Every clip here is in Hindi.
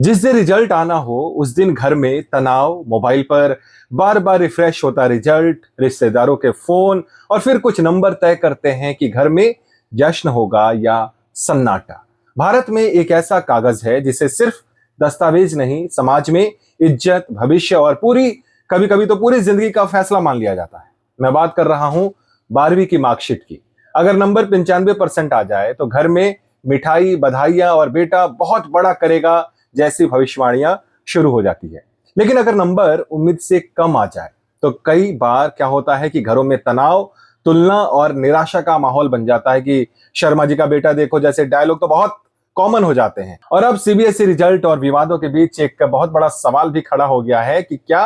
जिस दिन रिजल्ट आना हो उस दिन घर में तनाव, मोबाइल पर बार बार रिफ्रेश होता रिजल्ट, रिश्तेदारों के फोन और फिर कुछ नंबर तय करते हैं कि घर में जश्न होगा या सन्नाटा। भारत में एक ऐसा कागज है जिसे सिर्फ दस्तावेज नहीं, समाज में इज्जत, भविष्य और पूरी कभी कभी तो पूरी जिंदगी का फैसला मान लिया जाता है। मैं बात कर रहा हूं 12वीं की मार्कशीट की। अगर नंबर 95% आ जाए तो घर में मिठाई, बधाइयां और बेटा बहुत बड़ा करेगा जैसी भविष्यवाणियां शुरू हो जाती है। लेकिन अगर नंबर उम्मीद से कम आ जाए तो कई बार क्या होता है कि घरों में तनाव, तुलना और निराशा का माहौल बन जाता है कि शर्मा जी का बेटा देखो जैसे डायलॉग तो बहुत कॉमन हो जाते हैं। और अब सीबीएसई रिजल्ट और विवादों के बीच एक बहुत बड़ा सवाल भी खड़ा हो गया है कि क्या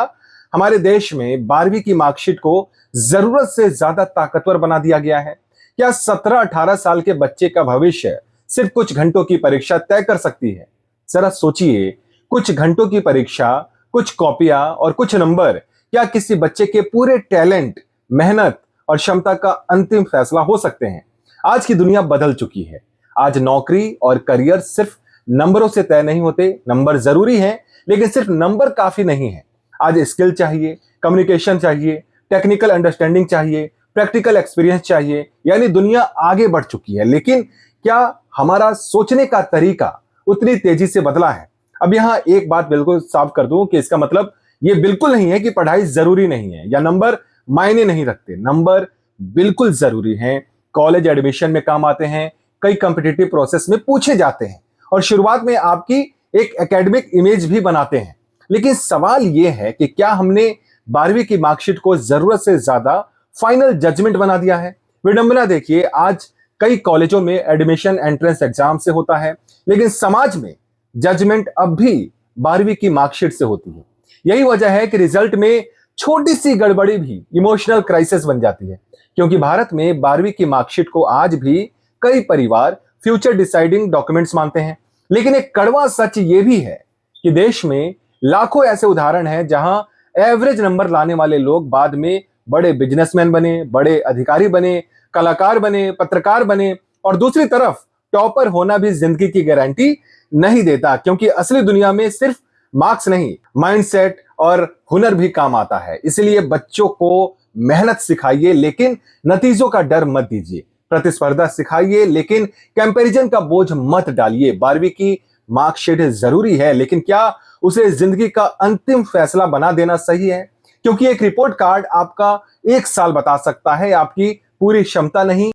हमारे देश में 12वीं की मार्कशीट को जरूरत से ज्यादा ताकतवर बना दिया गया है? क्या 17-18 साल के बच्चे का भविष्य सिर्फ कुछ घंटों की परीक्षा तय कर सकती है? जरा सोचिए, कुछ घंटों की परीक्षा, कुछ कॉपियां और कुछ नंबर क्या किसी बच्चे के पूरे टैलेंट, मेहनत और क्षमता का अंतिम फैसला हो सकते हैं? आज की दुनिया बदल चुकी है। आज नौकरी और करियर सिर्फ नंबरों से तय नहीं होते। नंबर जरूरी है, लेकिन सिर्फ नंबर काफी नहीं है। आज स्किल चाहिए, कम्युनिकेशन चाहिए, टेक्निकल अंडरस्टैंडिंग चाहिए, प्रैक्टिकल एक्सपीरियंस चाहिए। यानी दुनिया आगे बढ़ चुकी है, लेकिन क्या हमारा सोचने का तरीका उतनी तेजी से बदला है? अब यहां एक बात बिल्कुल साफ कर दूं कि इसका मतलब ये बिल्कुल नहीं है कि पढ़ाई जरूरी नहीं है या नंबर मायने नहीं रखते। नंबर बिल्कुल जरूरी हैं, कॉलेज एडमिशन में काम आते हैं, कई कॉम्पिटिटिव प्रोसेस में पूछे जाते हैं और शुरुआत में आपकी एक एकेडमिक इमेज भी बनाते हैं। लेकिन सवाल यह है कि क्या हमने 12वीं की मार्कशीट को जरूरत से ज्यादा फाइनल जजमेंट बना दिया है? विडंबना देखिए, आज कई कॉलेजों में एडमिशन एंट्रेंस एग्जाम से होता है, लेकिन समाज में जजमेंट अब भी 12वीं की मार्कशीट से होती है। यही वजह है कि रिजल्ट में छोटी सी गड़बड़ी भी इमोशनल क्राइसिस बन जाती है, क्योंकि भारत में 12वीं की मार्कशीट को आज भी कई परिवार फ्यूचर डिसाइडिंग डॉक्यूमेंट्स मानते हैं। लेकिन एक कड़वा सच ये भी है कि देश में लाखों ऐसे उदाहरण हैं जहां एवरेज नंबर लाने वाले लोग बाद में बड़े बिजनेसमैन बने, बड़े अधिकारी बने, कलाकार बने, पत्रकार बने। और दूसरी तरफ टॉपर होना भी जिंदगी की गारंटी नहीं देता, क्योंकि असली दुनिया में सिर्फ मार्क्स नहीं, माइंडसेट और हुनर भी काम आता है। इसलिए बच्चों को मेहनत सिखाइए, लेकिन नतीजों का डर मत दीजिए। प्रतिस्पर्धा सिखाइए, लेकिन कंपैरिजन का बोझ मत डालिए। 12वीं की मार्कशीट जरूरी है, लेकिन क्या उसे जिंदगी का अंतिम फैसला बना देना सही है? क्योंकि एक रिपोर्ट कार्ड आपका 1 साल बता सकता है, आपकी पूरी क्षमता नहीं।